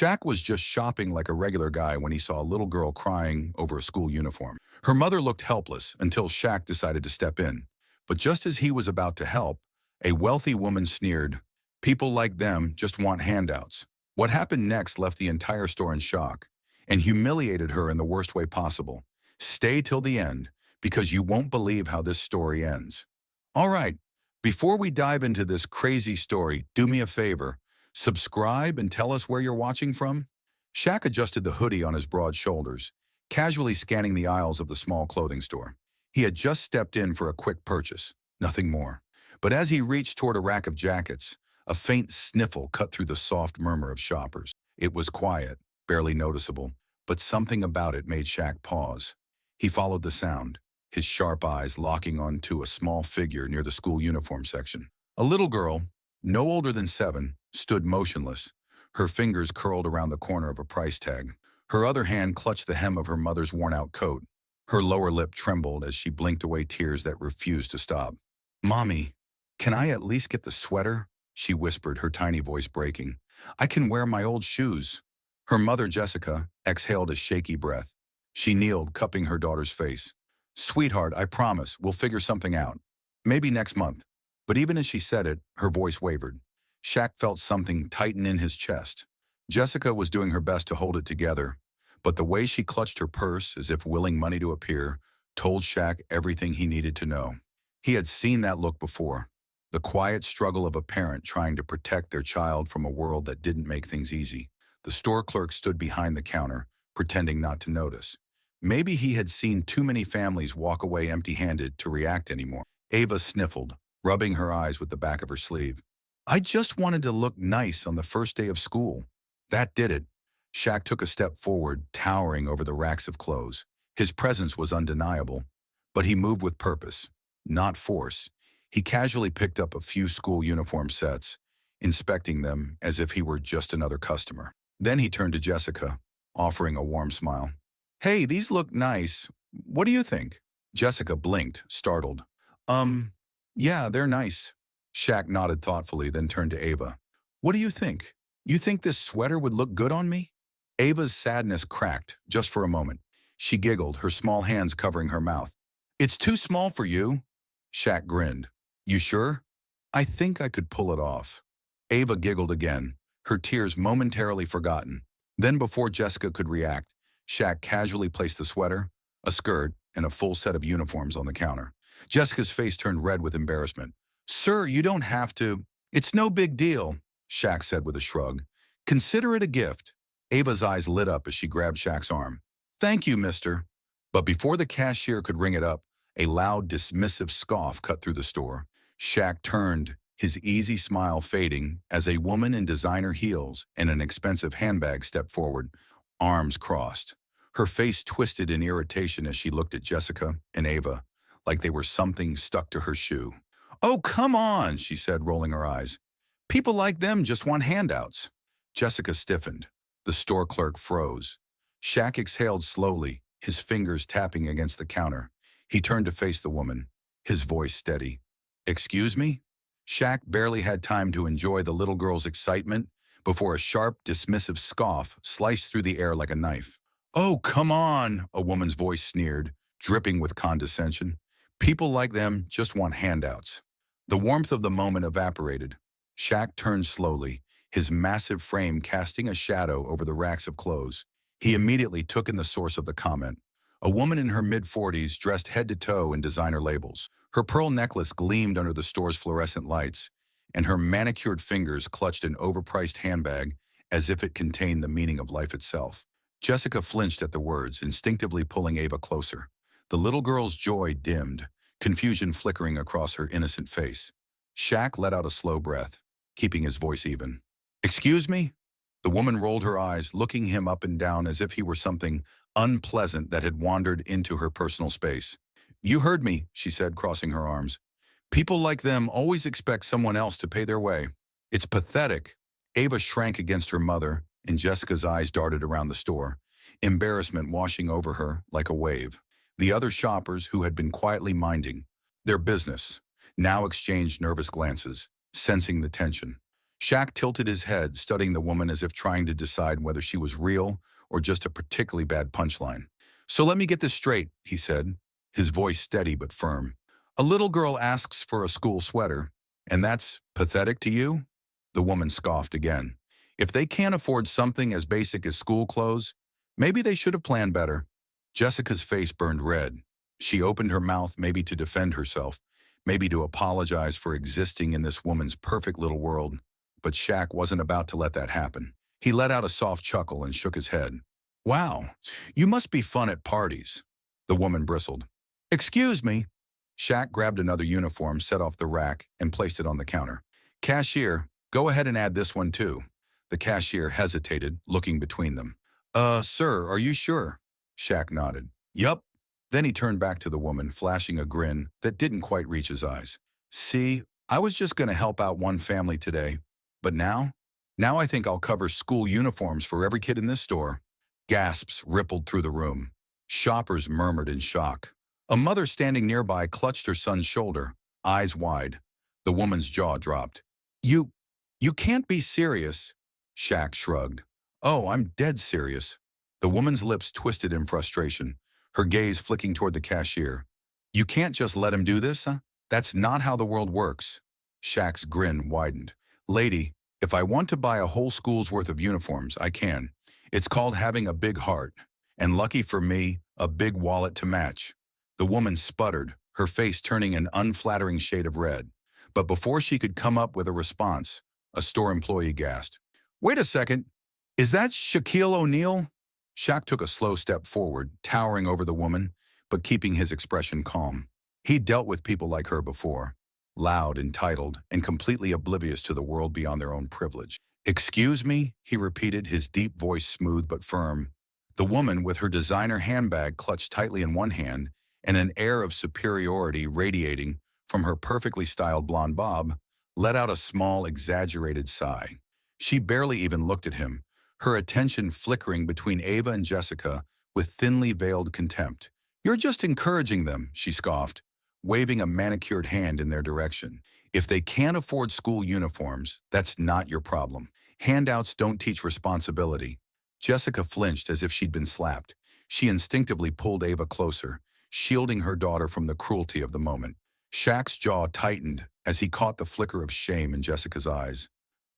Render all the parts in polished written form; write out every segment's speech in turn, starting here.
Shaq was just shopping like a regular guy when he saw a little girl crying over a school uniform. Her mother looked helpless until Shaq decided to step in. But just as he was about to help, a wealthy woman sneered, "People like them just want handouts." What happened next left the entire store in shock and humiliated her in the worst way possible. Stay till the end, because you won't believe how this story ends. All right, before we dive into this crazy story, do me a favor. Subscribe and tell us where you're watching from. Shaq adjusted the hoodie on his broad shoulders, casually scanning the aisles of the small clothing store. He had just stepped in for a quick purchase, nothing more. But as he reached toward a rack of jackets, a faint sniffle cut through the soft murmur of shoppers. It was quiet, barely noticeable, but something about it made Shaq pause. He followed the sound, his sharp eyes locking onto a small figure near the school uniform section. A little girl, no older than 7, stood motionless, her fingers curled around the corner of a price tag. Her other hand clutched the hem of her mother's worn-out coat. Her lower lip trembled as she blinked away tears that refused to stop. "Mommy, can I at least get the sweater?" she whispered, her tiny voice breaking. "I can wear my old shoes." Her mother, Jessica, exhaled a shaky breath. She kneeled, cupping her daughter's face. "Sweetheart, I promise, we'll figure something out. Maybe next month." But even as she said it, her voice wavered. Shaq felt something tighten in his chest. Jessica was doing her best to hold it together, but the way she clutched her purse, as if willing money to appear, told Shaq everything he needed to know. He had seen that look before. The quiet struggle of a parent trying to protect their child from a world that didn't make things easy. The store clerk stood behind the counter, pretending not to notice. Maybe he had seen too many families walk away empty-handed to react anymore. Ava sniffled, rubbing her eyes with the back of her sleeve. "I just wanted to look nice on the first day of school." That did it. Shaq took a step forward, towering over the racks of clothes. His presence was undeniable, but he moved with purpose, not force. He casually picked up a few school uniform sets, inspecting them as if he were just another customer. Then he turned to Jessica, offering a warm smile. "Hey, these look nice. What do you think?" Jessica blinked, startled. Yeah, they're nice." Shaq nodded thoughtfully, then turned to Ava. "What do you think? You think this sweater would look good on me?" Ava's sadness cracked, just for a moment. She giggled, her small hands covering her mouth. "It's too small for you." Shaq grinned. "You sure?" "I think I could pull it off." Ava giggled again, her tears momentarily forgotten. Then before Jessica could react, Shaq casually placed the sweater, a skirt, and a full set of uniforms on the counter. Jessica's face turned red with embarrassment. "Sir, you don't have to." "It's no big deal," Shaq said with a shrug. "Consider it a gift." Ava's eyes lit up as she grabbed Shaq's arm. "Thank you, mister." But before the cashier could ring it up, a loud, dismissive scoff cut through the store. Shaq turned, his easy smile fading, as a woman in designer heels and an expensive handbag stepped forward, arms crossed. Her face twisted in irritation as she looked at Jessica and Ava, like they were something stuck to her shoe. "Oh, come on," she said, rolling her eyes. "People like them just want handouts." Jessica stiffened. The store clerk froze. Shaq exhaled slowly, his fingers tapping against the counter. He turned to face the woman, his voice steady. "Excuse me?" Shaq barely had time to enjoy the little girl's excitement before a sharp, dismissive scoff sliced through the air like a knife. "Oh, come on," a woman's voice sneered, dripping with condescension. "People like them just want handouts." The warmth of the moment evaporated. Shaq turned slowly, his massive frame casting a shadow over the racks of clothes. He immediately took in the source of the comment. A woman in her mid-40s, dressed head to toe in designer labels. Her pearl necklace gleamed under the store's fluorescent lights, and her manicured fingers clutched an overpriced handbag as if it contained the meaning of life itself. Jessica flinched at the words, instinctively pulling Ava closer. The little girl's joy dimmed, confusion flickering across her innocent face. Shaq let out a slow breath, keeping his voice even. "Excuse me?" The woman rolled her eyes, looking him up and down as if he were something unpleasant that had wandered into her personal space. "You heard me," she said, crossing her arms. "People like them always expect someone else to pay their way. It's pathetic." Ava shrank against her mother, and Jessica's eyes darted around the store, embarrassment washing over her like a wave. The other shoppers, who had been quietly minding their business, now exchanged nervous glances, sensing the tension. Shaq tilted his head, studying the woman as if trying to decide whether she was real or just a particularly bad punchline. So let me get this straight, he said, his voice steady but firm. A little girl asks for a school sweater, and that's pathetic to you? The woman scoffed again. If they can't afford something as basic as school clothes, maybe they should have planned better. Jessica's face burned red. She opened her mouth, maybe to defend herself, maybe to apologize for existing in this woman's perfect little world. But Shaq wasn't about to let that happen. He let out a soft chuckle and shook his head. Wow, you must be fun at parties. The woman bristled. Excuse me. Shaq grabbed another uniform, set off the rack, and placed it on the counter. Cashier, go ahead and add this one too. The cashier hesitated, looking between them. Sir, are you sure? Shaq nodded. Yup. Then he turned back to the woman, flashing a grin that didn't quite reach his eyes. See, I was just going to help out one family today. But now I think I'll cover school uniforms for every kid in this store. Gasps rippled through the room. Shoppers murmured in shock. A mother standing nearby clutched her son's shoulder, eyes wide. The woman's jaw dropped. You can't be serious. Shaq shrugged. Oh, I'm dead serious. The woman's lips twisted in frustration, her gaze flicking toward the cashier. You can't just let him do this, huh? That's not how the world works. Shaq's grin widened. Lady, if I want to buy a whole school's worth of uniforms, I can. It's called having a big heart. And lucky for me, a big wallet to match. The woman sputtered, her face turning an unflattering shade of red. But before she could come up with a response, a store employee gasped. Wait a second. Is that Shaquille O'Neal? Shaq took a slow step forward, towering over the woman, but keeping his expression calm. He'd dealt with people like her before. Loud, entitled, and completely oblivious to the world beyond their own privilege. Excuse me, he repeated, his deep voice smooth but firm. The woman, with her designer handbag clutched tightly in one hand and an air of superiority radiating from her perfectly styled blonde bob, let out a small, exaggerated sigh. She barely even looked at him, her attention flickering between Ava and Jessica with thinly veiled contempt. You're just encouraging them, she scoffed, waving a manicured hand in their direction. If they can't afford school uniforms, that's not your problem. Handouts don't teach responsibility. Jessica flinched as if she'd been slapped. She instinctively pulled Ava closer, shielding her daughter from the cruelty of the moment. Shaq's jaw tightened as he caught the flicker of shame in Jessica's eyes.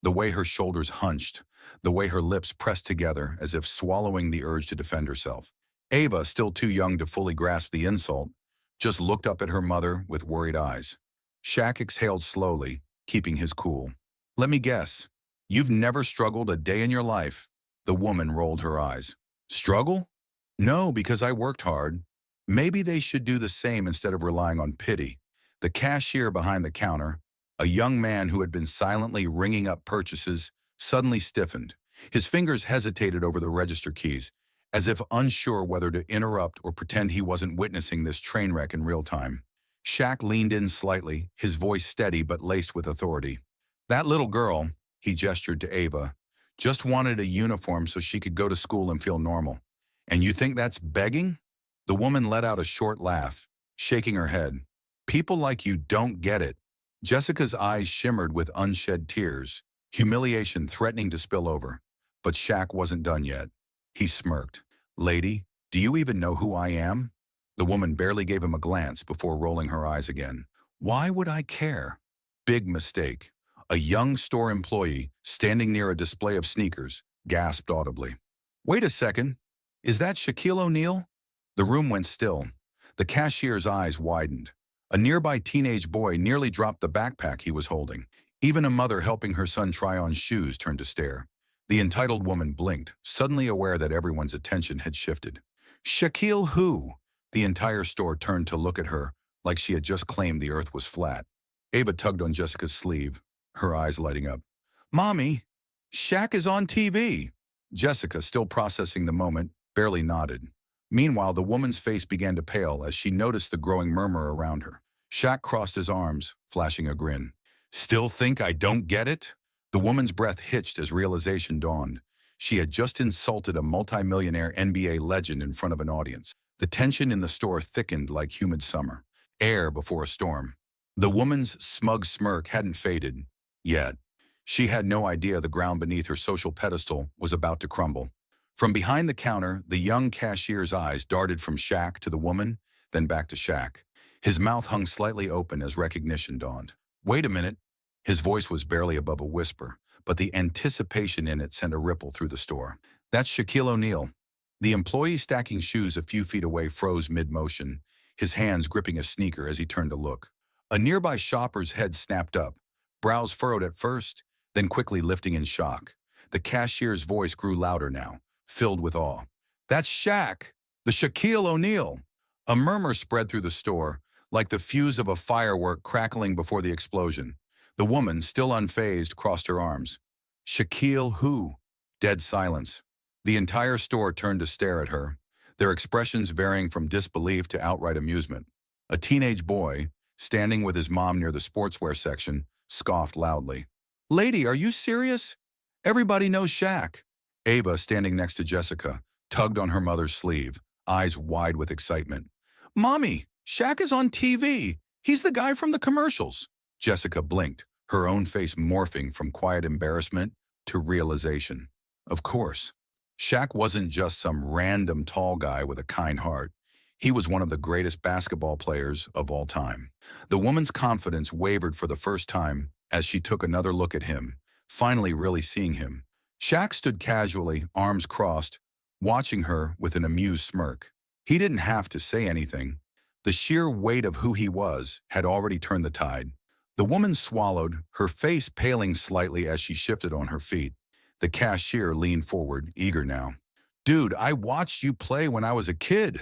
The way her shoulders hunched, the way her lips pressed together as if swallowing the urge to defend herself. Ava, still too young to fully grasp the insult, just looked up at her mother with worried eyes. Shaq exhaled slowly, keeping his cool. Let me guess. You've never struggled a day in your life. The woman rolled her eyes. Struggle? No, because I worked hard. Maybe they should do the same instead of relying on pity. The cashier behind the counter, a young man who had been silently ringing up purchases, suddenly stiffened. His fingers hesitated over the register keys, as if unsure whether to interrupt or pretend he wasn't witnessing this train wreck in real time. Shaq leaned in slightly, his voice steady but laced with authority. That little girl, he gestured to Ava, just wanted a uniform so she could go to school and feel normal. And you think that's begging? The woman let out a short laugh, shaking her head. People like you don't get it. Jessica's eyes shimmered with unshed tears, humiliation threatening to spill over. But Shaq wasn't done yet. He smirked. Lady, do you even know who I am? The woman barely gave him a glance before rolling her eyes again. Why would I care? Big mistake. A young store employee, standing near a display of sneakers, gasped audibly. Wait a second. Is that Shaquille O'Neal? The room went still. The cashier's eyes widened. A nearby teenage boy nearly dropped the backpack he was holding. Even a mother helping her son try on shoes turned to stare. The entitled woman blinked, suddenly aware that everyone's attention had shifted. Shaquille who? The entire store turned to look at her, like she had just claimed the earth was flat. Ava tugged on Jessica's sleeve, her eyes lighting up. Mommy, Shaq is on TV. Jessica, still processing the moment, barely nodded. Meanwhile, the woman's face began to pale as she noticed the growing murmur around her. Shaq crossed his arms, flashing a grin. Still think I don't get it? The woman's breath hitched as realization dawned. She had just insulted a multimillionaire NBA legend in front of an audience. The tension in the store thickened like humid summer, air before a storm. The woman's smug smirk hadn't faded, yet. She had no idea the ground beneath her social pedestal was about to crumble. From behind the counter, the young cashier's eyes darted from Shaq to the woman, then back to Shaq. His mouth hung slightly open as recognition dawned. Wait a minute. His voice was barely above a whisper, but the anticipation in it sent a ripple through the store. That's Shaquille O'Neal. The employee stacking shoes a few feet away froze mid-motion, his hands gripping a sneaker as he turned to look. A nearby shopper's head snapped up, brows furrowed at first, then quickly lifting in shock. The cashier's voice grew louder now, filled with awe. That's Shaq, the Shaquille O'Neal. A murmur spread through the store, like the fuse of a firework crackling before the explosion. The woman, still unfazed, crossed her arms. Shaquille who? Dead silence. The entire store turned to stare at her, their expressions varying from disbelief to outright amusement. A teenage boy, standing with his mom near the sportswear section, scoffed loudly. Lady, are you serious? Everybody knows Shaq. Ava, standing next to Jessica, tugged on her mother's sleeve, eyes wide with excitement. Mommy, Shaq is on TV. He's the guy from the commercials. Jessica blinked, her own face morphing from quiet embarrassment to realization. Of course. Shaq wasn't just some random tall guy with a kind heart. He was one of the greatest basketball players of all time. The woman's confidence wavered for the first time as she took another look at him, finally really seeing him. Shaq stood casually, arms crossed, watching her with an amused smirk. He didn't have to say anything. The sheer weight of who he was had already turned the tide. The woman swallowed, her face paling slightly as she shifted on her feet. The cashier leaned forward, eager now. Dude, I watched you play when I was a kid.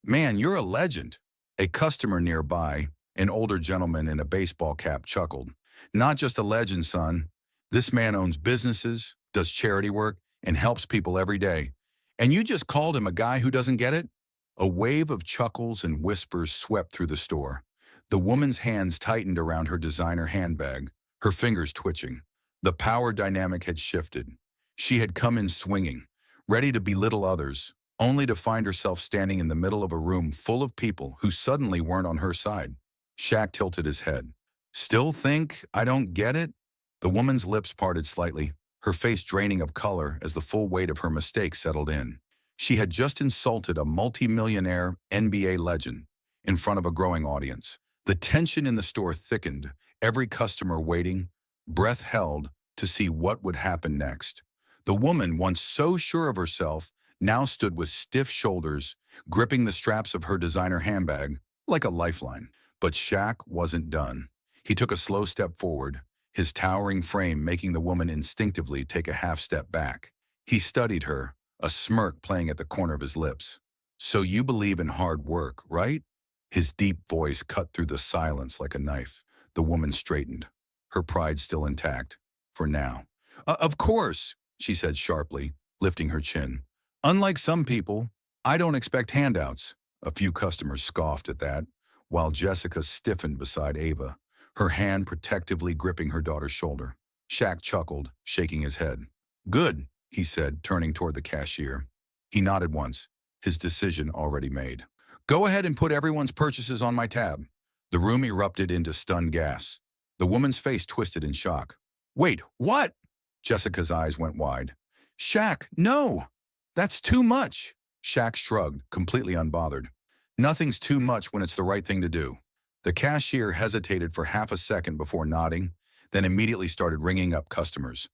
Man, you're a legend. A customer nearby, an older gentleman in a baseball cap, chuckled. Not just a legend, son. This man owns businesses, does charity work, and helps people every day. And you just called him a guy who doesn't get it? A wave of chuckles and whispers swept through the store. The woman's hands tightened around her designer handbag, her fingers twitching. The power dynamic had shifted. She had come in swinging, ready to belittle others, only to find herself standing in the middle of a room full of people who suddenly weren't on her side. Shaq tilted his head. Still think I don't get it? The woman's lips parted slightly, her face draining of color as the full weight of her mistake settled in. She had just insulted a multi-millionaire NBA legend in front of a growing audience. The tension in the store thickened, every customer waiting, breath held, to see what would happen next. The woman, once so sure of herself, now stood with stiff shoulders, gripping the straps of her designer handbag like a lifeline. But Shaq wasn't done. He took a slow step forward, his towering frame making the woman instinctively take a half step back. He studied her, a smirk playing at the corner of his lips. So you believe in hard work, right? His deep voice cut through the silence like a knife. The woman straightened, her pride still intact, for now. Of course, she said sharply, lifting her chin. Unlike some people, I don't expect handouts. A few customers scoffed at that, while Jessica stiffened beside Ava, her hand protectively gripping her daughter's shoulder. Shaq chuckled, shaking his head. Good, he said, turning toward the cashier. He nodded once, his decision already made. Go ahead and put everyone's purchases on my tab. The room erupted into stunned gasps. The woman's face twisted in shock. Wait, what? Jessica's eyes went wide. Shaq, no! That's too much. Shaq shrugged, completely unbothered. Nothing's too much when it's the right thing to do. The cashier hesitated for half a second before nodding, then immediately started ringing up customers.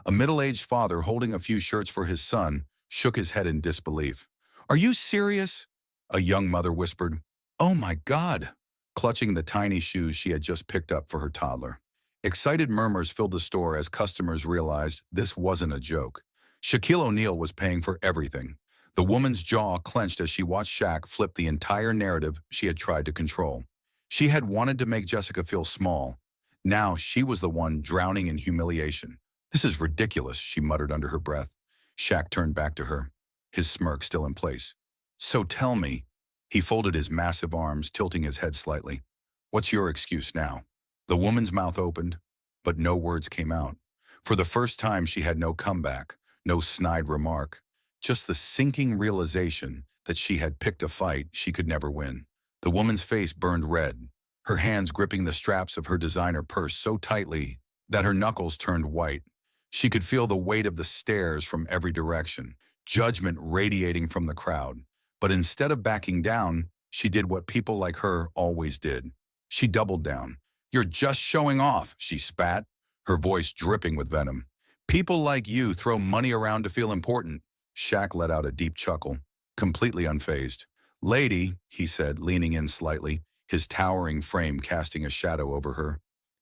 A middle-aged father holding a few shirts for his son shook his head in disbelief. Are you serious? A young mother whispered. Oh my God, clutching the tiny shoes she had just picked up for her toddler. Excited murmurs filled the store as customers realized this wasn't a joke. Shaquille O'Neal was paying for everything. The woman's jaw clenched as she watched Shaq flip the entire narrative she had tried to control. She had wanted to make Jessica feel small. Now she was the one drowning in humiliation. This is ridiculous, she muttered under her breath. Shaq turned back to her, his smirk still in place. So tell me, he folded his massive arms, tilting his head slightly. What's your excuse now? The woman's mouth opened, but no words came out. For the first time, she had no comeback, no snide remark, just the sinking realization that she had picked a fight she could never win. The woman's face burned red, her hands gripping the straps of her designer purse so tightly that her knuckles turned white. She could feel the weight of the stares from every direction, judgment radiating from the crowd. But instead of backing down, she did what people like her always did. She doubled down. "You're just showing off," she spat, her voice dripping with venom. "People like you throw money around to feel important." Shaq let out a deep chuckle, completely unfazed. "Lady," he said, leaning in slightly, his towering frame casting a shadow over her.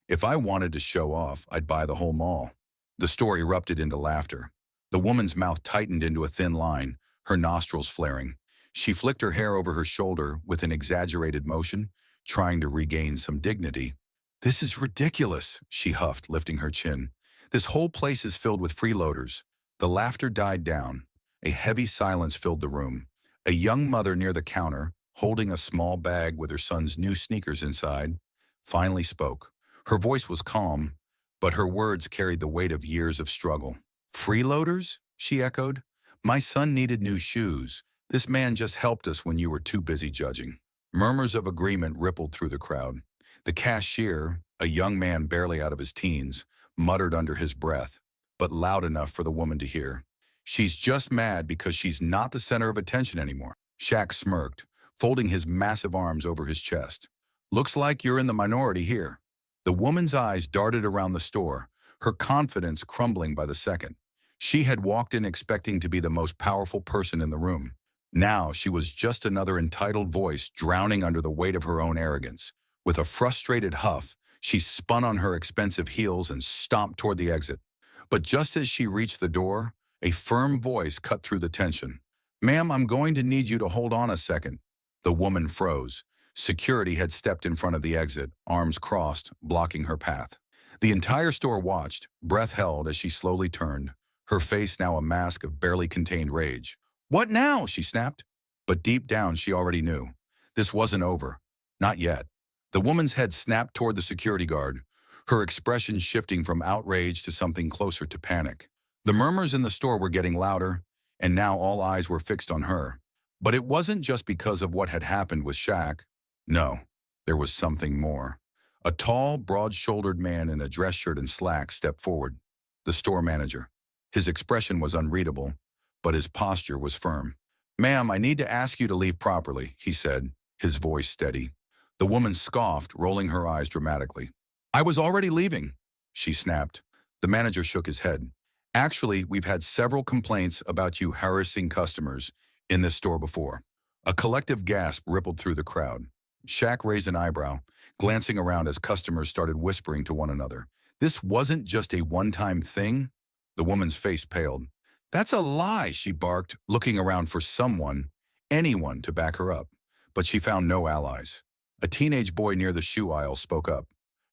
"If I wanted to show off, I'd buy the whole mall." The store erupted into laughter. The woman's mouth tightened into a thin line, her nostrils flaring. She flicked her hair over her shoulder with an exaggerated motion, trying to regain some dignity. "This is ridiculous," she huffed, lifting her chin. "This whole place is filled with freeloaders." The laughter died down. A heavy silence filled the room. A young mother near the counter, holding a small bag with her son's new sneakers inside, finally spoke. Her voice was calm, but her words carried the weight of years of struggle. "Freeloaders?" she echoed. "My son needed new shoes. This man just helped us when you were too busy judging." Murmurs of agreement rippled through the crowd. The cashier, a young man barely out of his teens, muttered under his breath, but loud enough for the woman to hear. "She's just mad because she's not the center of attention anymore." Shaq smirked, folding his massive arms over his chest. "Looks like you're in the minority here." The woman's eyes darted around the store, her confidence crumbling by the second. She had walked in expecting to be the most powerful person in the room. Now she was just another entitled voice drowning under the weight of her own arrogance. With a frustrated huff, she spun on her expensive heels and stomped toward the exit. But just as she reached the door, a firm voice cut through the tension. "Ma'am, I'm going to need you to hold on a second." The woman froze. Security had stepped in front of the exit, arms crossed, blocking her path. The entire store watched, breath held as she slowly turned, her face now a mask of barely contained rage. "What now?" she snapped. But deep down she already knew. This wasn't over. Not yet. The woman's head snapped toward the security guard, her expression shifting from outrage to something closer to panic. The murmurs in the store were getting louder, and now all eyes were fixed on her. But it wasn't just because of what had happened with Shaq. No, there was something more. A tall, broad-shouldered man in a dress shirt and slacks stepped forward. The store manager. His expression was unreadable, but his posture was firm. "Ma'am, I need to ask you to leave properly," he said, his voice steady. The woman scoffed, rolling her eyes dramatically. "I was already leaving," she snapped. The manager shook his head. "Actually, we've had several complaints about you harassing customers in this store before." A collective gasp rippled through the crowd. Shaq raised an eyebrow, glancing around as customers started whispering to one another. This wasn't just a one-time thing. The woman's face paled. "That's a lie," she barked, looking around for someone, anyone, to back her up. But she found no allies. A teenage boy near the shoe aisle spoke up.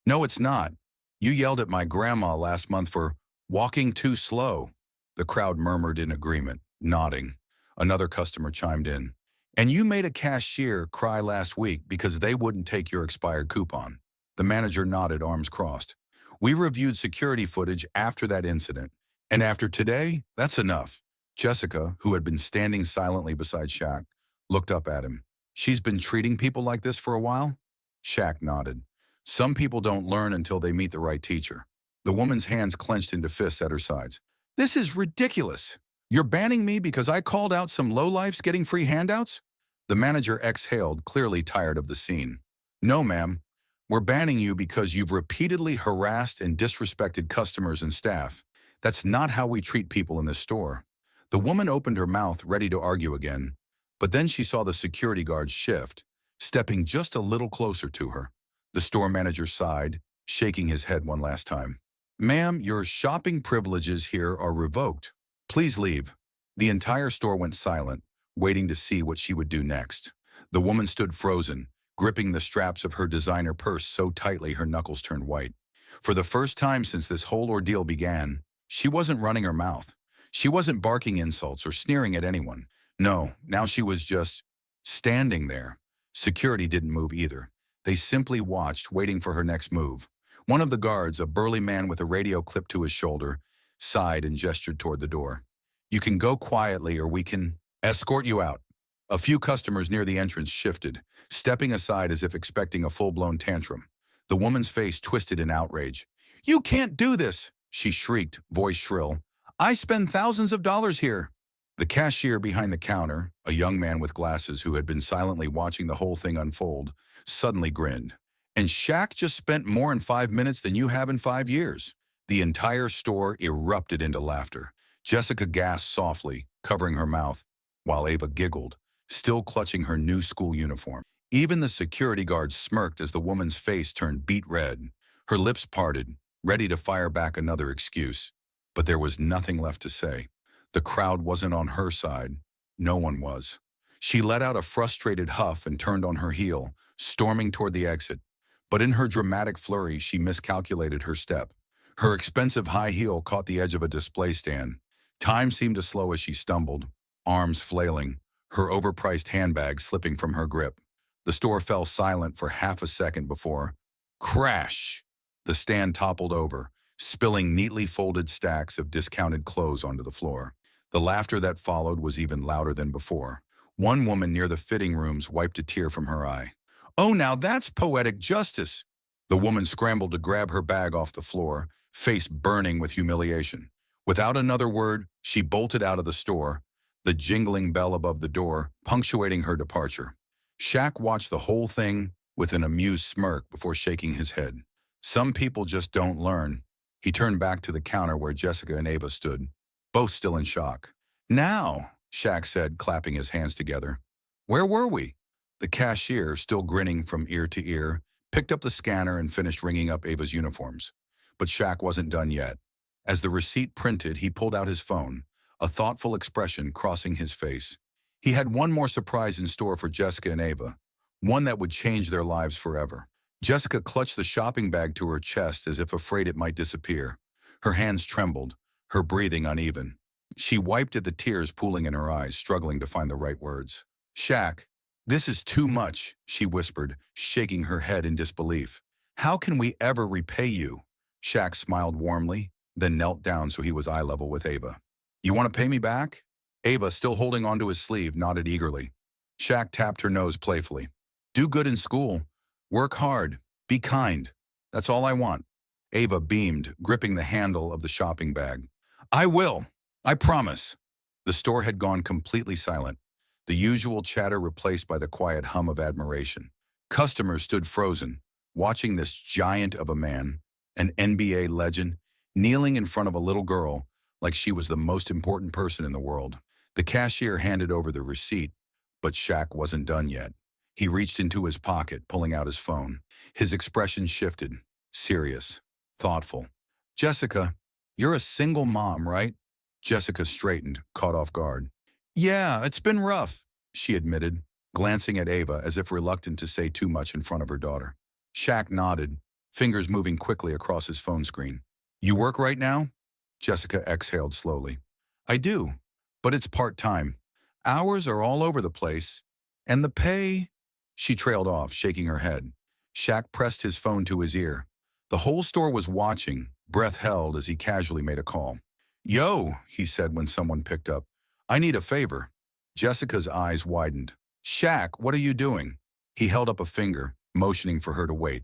"No, it's not. You yelled at my grandma last month for walking too slow." The crowd murmured in agreement, nodding. Another customer chimed in. "And you made a cashier cry last week because they wouldn't take your expired coupon." The manager nodded, arms crossed. "We reviewed security footage after that incident. And after today, that's enough." Jessica, who had been standing silently beside Shaq, looked up at him. "She's been treating people like this for a while?" Shaq nodded. "Some people don't learn until they meet the right teacher." The woman's hands clenched into fists at her sides. "This is ridiculous. You're banning me because I called out some lowlifes getting free handouts?" The manager exhaled, clearly tired of the scene. "No, ma'am. We're banning you because you've repeatedly harassed and disrespected customers and staff. That's not how we treat people in this store." The woman opened her mouth, ready to argue again, but then she saw the security guard shift, stepping just a little closer to her. The store manager sighed, shaking his head one last time. "Ma'am, your shopping privileges here are revoked. Please leave." The entire store went silent, waiting to see what she would do next. The woman stood frozen, gripping the straps of her designer purse so tightly her knuckles turned white. For the first time since this whole ordeal began, she wasn't running her mouth. She wasn't barking insults or sneering at anyone. No, now she was just standing there. Security didn't move either. They simply watched, waiting for her next move. One of the guards, a burly man with a radio clipped to his shoulder, sighed and gestured toward the door. "You can go quietly or we can escort you out." A few customers near the entrance shifted, stepping aside as if expecting a full-blown tantrum. The woman's face twisted in outrage. "You can't do this!" she shrieked, voice shrill. "I spend thousands of dollars here." The cashier behind the counter, a young man with glasses who had been silently watching the whole thing unfold, suddenly grinned. "And Shaq just spent more in 5 minutes than you have in 5 years." The entire store erupted into laughter. Jessica gasped softly, covering her mouth, while Ava giggled, still clutching her new school uniform. Even the security guard smirked as the woman's face turned beet red. Her lips parted, ready to fire back another excuse. But there was nothing left to say. The crowd wasn't on her side. No one was. She let out a frustrated huff and turned on her heel, storming toward the exit. But in her dramatic flurry, she miscalculated her step. Her expensive high heel caught the edge of a display stand. Time seemed to slow as she stumbled, arms flailing, her overpriced handbag slipping from her grip. The store fell silent for half a second before, crash! The stand toppled over, spilling neatly folded stacks of discounted clothes onto the floor. The laughter that followed was even louder than before. One woman near the fitting rooms wiped a tear from her eye. "Oh, now that's poetic justice!" The woman scrambled to grab her bag off the floor, face burning with humiliation. Without another word, she bolted out of the store, the jingling bell above the door punctuating her departure. Shaq watched the whole thing with an amused smirk before shaking his head. Some people just don't learn. He turned back to the counter where Jessica and Ava stood, both still in shock. "Now," Shaq said, clapping his hands together. "Where were we?" The cashier, still grinning from ear to ear, picked up the scanner and finished ringing up Ava's uniforms. But Shaq wasn't done yet. As the receipt printed, he pulled out his phone, a thoughtful expression crossing his face. He had one more surprise in store for Jessica and Ava, one that would change their lives forever. Jessica clutched the shopping bag to her chest as if afraid it might disappear. Her hands trembled, her breathing uneven. She wiped at the tears pooling in her eyes, struggling to find the right words. "Shaq, this is too much," she whispered, shaking her head in disbelief. "How can we ever repay you?" Shaq smiled warmly, then knelt down so he was eye level with Ava. "You want to pay me back?" Ava, still holding onto his sleeve, nodded eagerly. Shaq tapped her nose playfully. "Do good in school. Work hard. Be kind. That's all I want." Ava beamed, gripping the handle of the shopping bag. "I will. I promise." The store had gone completely silent, the usual chatter replaced by the quiet hum of admiration. Customers stood frozen, watching this giant of a man, an NBA legend, kneeling in front of a little girl like she was the most important person in the world. The cashier handed over the receipt, but Shaq wasn't done yet. He reached into his pocket, pulling out his phone. His expression shifted, serious, thoughtful. "Jessica, you're a single mom, right?" Jessica straightened, caught off guard. "Yeah, it's been rough," she admitted, glancing at Ava as if reluctant to say too much in front of her daughter. Shaq nodded, fingers moving quickly across his phone screen. "You work right now?" Jessica exhaled slowly. "I do, but it's part-time. Hours are all over the place. And the pay—" She trailed off, shaking her head. Shaq pressed his phone to his ear. The whole store was watching, breath held as he casually made a call. "Yo," he said when someone picked up. "I need a favor." Jessica's eyes widened. "Shaq, what are you doing?" He held up a finger, motioning for her to wait.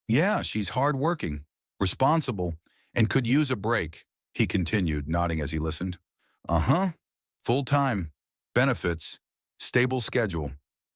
"Yeah, she's hard-working, responsible, and could use a break," he continued, nodding as he listened. "Uh-huh. Full-time. Benefits. Stable schedule.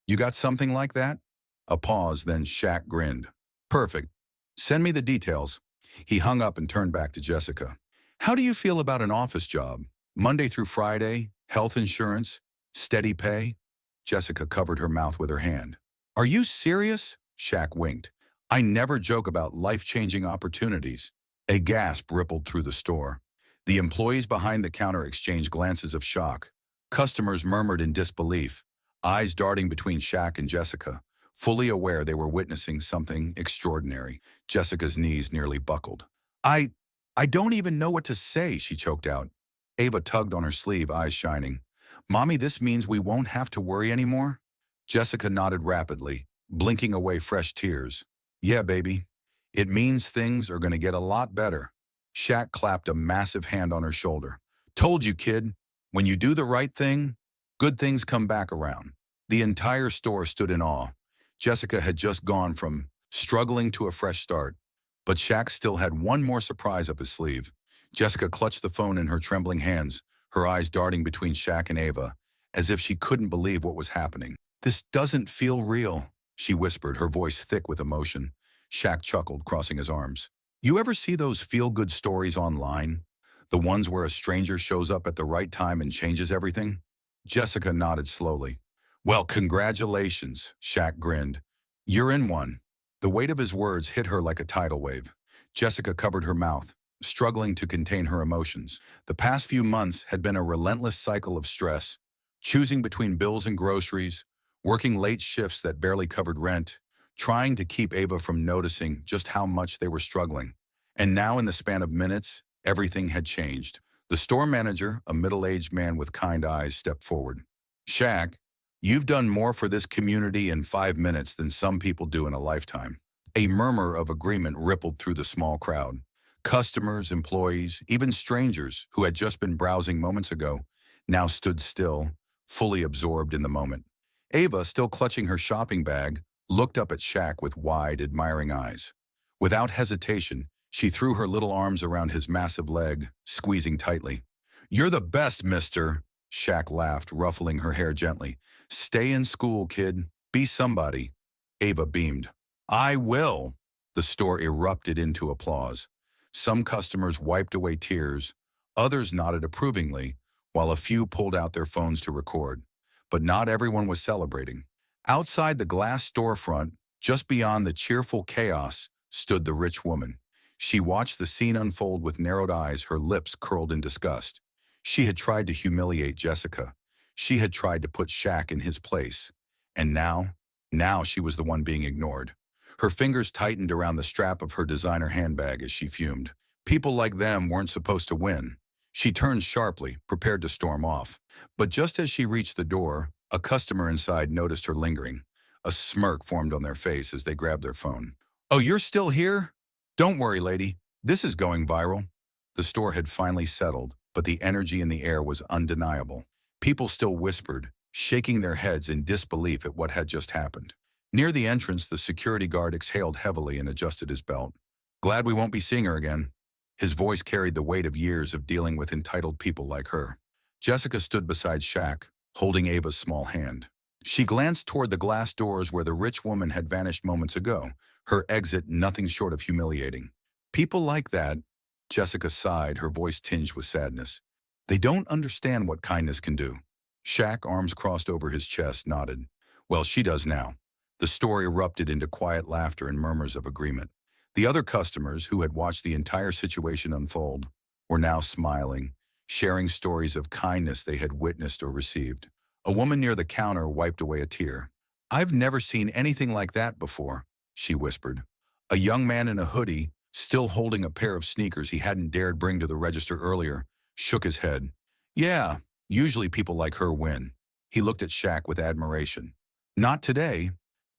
You got something like that?" A pause, then Shaq grinned. "Perfect. Send me the details." He hung up and turned back to Jessica. "How do you feel about an office job? Monday through Friday, health insurance, steady pay?" Jessica covered her mouth with her hand. "Are you serious?" Shaq winked. "I never joke about life-changing opportunities." A gasp rippled through the store. The employees behind the counter exchanged glances of shock. Customers murmured in disbelief, eyes darting between Shaq and Jessica, fully aware they were witnessing something extraordinary. Jessica's knees nearly buckled. I I don't even know what to say," she choked out. Ava tugged on her sleeve, eyes shining. "Mommy, this means we won't have to worry anymore?" Jessica nodded rapidly, blinking away fresh tears. "Yeah, baby. It means things are going to get a lot better." Shaq clapped a massive hand on her shoulder. "Told you, kid. When you do the right thing, good things come back around." The entire store stood in awe. Jessica had just gone from struggling to a fresh start, But Shaq still had one more surprise up his sleeve. Jessica clutched the phone in her trembling hands, her eyes darting between Shaq and Ava, as if she couldn't believe what was happening. "This doesn't feel real," she whispered, her voice thick with emotion. Shaq chuckled, crossing his arms. "You ever see those feel-good stories online? The ones where a stranger shows up at the right time and changes everything?" Jessica nodded slowly. "Well, congratulations," Shaq grinned. "You're in one." The weight of his words hit her like a tidal wave. Jessica covered her mouth, struggling to contain her emotions. The past few months had been a relentless cycle of stress, choosing between bills and groceries, working late shifts that barely covered rent, trying to keep Ava from noticing just how much they were struggling. And now, in the span of minutes, everything had changed. The store manager, a middle-aged man with kind eyes, stepped forward. "Shaq, you've done more for this community in 5 minutes than some people do in a lifetime." A murmur of agreement rippled through the small crowd. Customers, employees, even strangers who had just been browsing moments ago now stood still, fully absorbed in the moment. Ava, still clutching her shopping bag, looked up at Shaq with wide, admiring eyes. Without hesitation, she threw her little arms around his massive leg, squeezing tightly. "You're the best, mister," Shaq laughed, ruffling her hair gently. "Stay in school, kid. Be somebody." Ava beamed. "I will." The store erupted into applause. Some customers wiped away tears, others nodded approvingly, while a few pulled out their phones to record. But not everyone was celebrating. Outside the glass storefront, just beyond the cheerful chaos, stood the rich woman. She watched the scene unfold with narrowed eyes, her lips curled in disgust. She had tried to humiliate Jessica. She had tried to put Shaq in his place. And now she was the one being ignored. Her fingers tightened around the strap of her designer handbag as she fumed. People like them weren't supposed to win. She turned sharply, prepared to storm off. But just as she reached the door, a customer inside noticed her lingering. A smirk formed on their face as they grabbed their phone. "Oh, you're still here? Don't worry, lady. This is going viral." The store had finally settled, but the energy in the air was undeniable. People still whispered, shaking their heads in disbelief at what had just happened. Near the entrance, the security guard exhaled heavily and adjusted his belt. "Glad we won't be seeing her again." His voice carried the weight of years of dealing with entitled people like her. Jessica stood beside Shaq, holding Ava's small hand. She glanced toward the glass doors where the rich woman had vanished moments ago, her exit nothing short of humiliating. "People like that," Jessica sighed, her voice tinged with sadness. "They don't understand what kindness can do." Shaq, arms crossed over his chest, nodded. "Well, she does now." The store erupted into quiet laughter and murmurs of agreement. The other customers, who had watched the entire situation unfold, were now smiling, sharing stories of kindness they had witnessed or received. A woman near the counter wiped away a tear. "I've never seen anything like that before," she whispered. A young man in a hoodie, still holding a pair of sneakers he hadn't dared bring to the register earlier, shook his head. "Yeah, usually people like her win." He looked at Shaq with admiration. "Not today."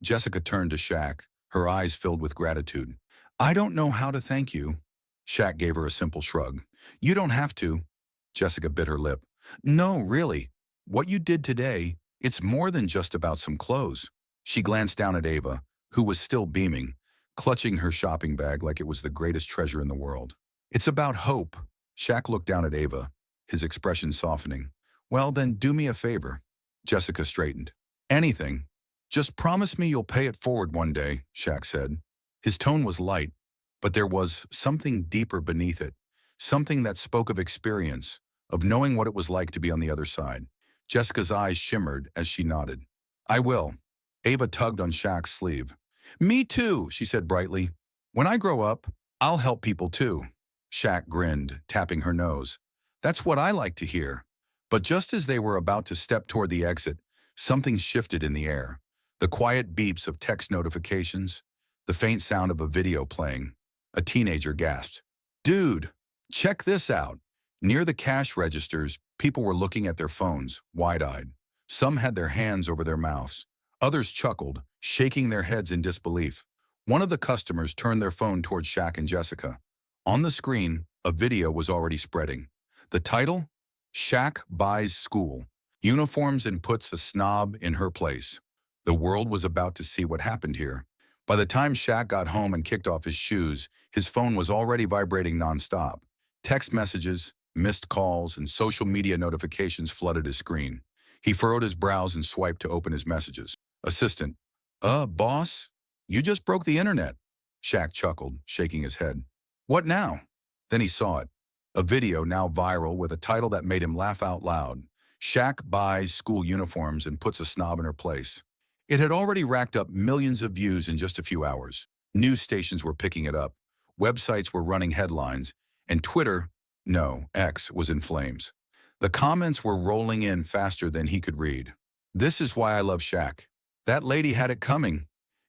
Jessica turned to Shaq, her eyes filled with gratitude. "I don't know how to thank you." Shaq gave her a simple shrug. "You don't have to." Jessica bit her lip. "No, really. What you did today, it's more than just about some clothes." She glanced down at Ava, who was still beaming, clutching her shopping bag like it was the greatest treasure in the world. "It's about hope." Shaq looked down at Ava, his expression softening. "Well, then do me a favor." Jessica straightened. "Anything. Just promise me you'll pay it forward one day," Shaq said. His tone was light, but there was something deeper beneath it, something that spoke of experience, of knowing what it was like to be on the other side. Jessica's eyes shimmered as she nodded. "I will." Ava tugged on Shaq's sleeve. "Me too," she said brightly. "When I grow up, I'll help people too." Shaq grinned, tapping her nose. "That's what I like to hear." But just as they were about to step toward the exit, something shifted in the air. The quiet beeps of text notifications, the faint sound of a video playing. A teenager gasped. "Dude, check this out." Near the cash registers, people were looking at their phones, wide-eyed. Some had their hands over their mouths. Others chuckled, shaking their heads in disbelief. One of the customers turned their phone toward Shaq and Jessica. On the screen, a video was already spreading. The title? "Shaq Buys School. Uniforms and Puts a Snob in Her Place." The world was about to see what happened here. By the time Shaq got home and kicked off his shoes, his phone was already vibrating nonstop. Text messages, missed calls, and social media notifications flooded his screen. He furrowed his brows and swiped to open his messages. Assistant. Boss? You just broke the internet. Shaq chuckled, shaking his head. What now? Then he saw it. A video now viral with a title that made him laugh out loud. Shaq buys school uniforms and puts a snob in her place. It had already racked up millions of views in just a few hours. News stations were picking it up. Websites were running headlines. And Twitter, no, X, was in flames. The comments were rolling in faster than he could read. This is why I love Shaq. That lady had it coming.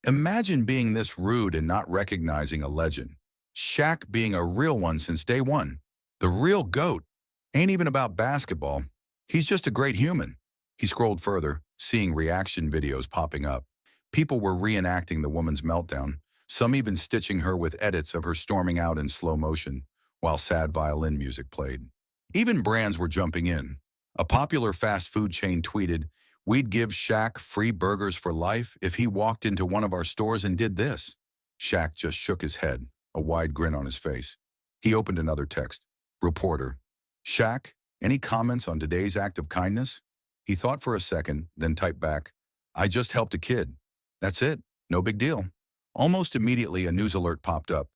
Imagine being this rude and not recognizing a legend. Shaq being a real one since day one. The real GOAT. Ain't even about basketball. He's just a great human. He scrolled further, seeing reaction videos popping up. People were reenacting the woman's meltdown, some even stitching her with edits of her storming out in slow motion, while sad violin music played. Even brands were jumping in. A popular fast food chain tweeted, "We'd give Shaq free burgers for life if he walked into one of our stores and did this." Shaq just shook his head, a wide grin on his face. He opened another text. Reporter. Shaq, any comments on today's act of kindness? He thought for a second, then typed back, I just helped a kid. That's it. No big deal. Almost immediately, a news alert popped up.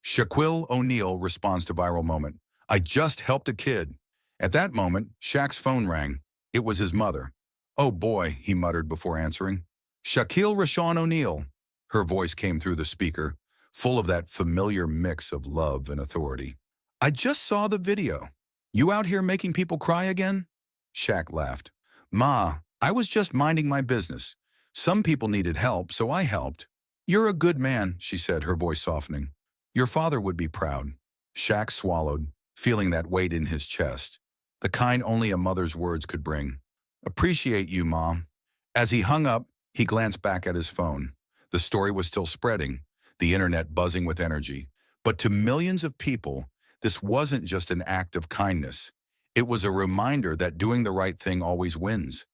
Shaquille O'Neal responds to viral moment. I just helped a kid. At that moment, Shaq's phone rang. It was his mother. Oh boy, he muttered before answering. Shaquille Rashawn O'Neal. Her voice came through the speaker, full of that familiar mix of love and authority. I just saw the video. You out here making people cry again? Shaq laughed. Ma, I was just minding my business. Some people needed help, so I helped. You're a good man, she said, her voice softening. Your father would be proud. Shaq swallowed, feeling that weight in his chest, the kind only a mother's words could bring. Appreciate you, Mom. As he hung up, he glanced back at his phone. The story was still spreading, the internet buzzing with energy. But to millions of people, this wasn't just an act of kindness. It was a reminder that doing the right thing always wins.